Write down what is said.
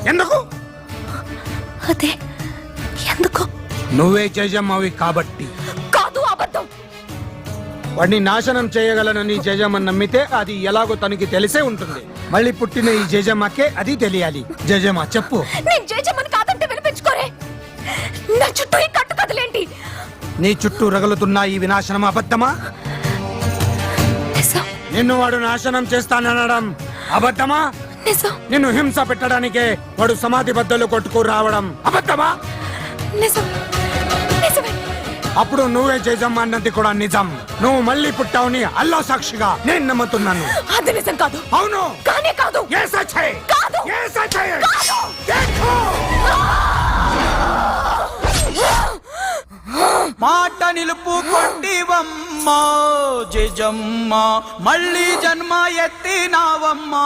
ఎందుకు? అదే ఎందుకు? నువ్వే జేజమ్మవి కాబట్టి. కాదు, అబద్ధం. వాడిని నాశనం చేయగలనని జేజమ్మని నమ్మితే అది ఎలాగో తనకి తెలిసే ఉంటుంది. మళ్ళీ పుట్టిన ఈ జేజమ్మకే అది తెలియాలి. జేజమ్మ చెప్పు. నేను జేజమ్మని కాదంటే వినిపించుకోరే. నా చుట్టూ ఈ కట్టు కదలేంటి? నీ చుట్టూ రగులుతున్న ఈ వినాశనం అబద్ధమా? నిజం. నిన్ను వాడు నాశనం చేస్తాననడం అబద్ధమా? నిజం. నిన్ను హింస పెట్టడానికే వాడు సమాధి బద్దలు కొట్టుకు రావడం అబద్ధమా? నిజం. నిజమే. అప్పుడు నువ్వే జేజమ్మ అన్నది కూడా నిజం. నువ్వు మళ్ళీ పుట్టావుని అల్లా సాక్షిగా నేను నమ్ముతున్నాను. అది నిజం కాదు. అవును. కానే కాదు. ఏ సచ్చే? కాదు. ఏ సచ్చే? కాదు. देखो మాట నిలుపుకొంటివమ్మా జేజమ్మ, మళ్ళీ జన్మ ఎత్తినావమ్మా.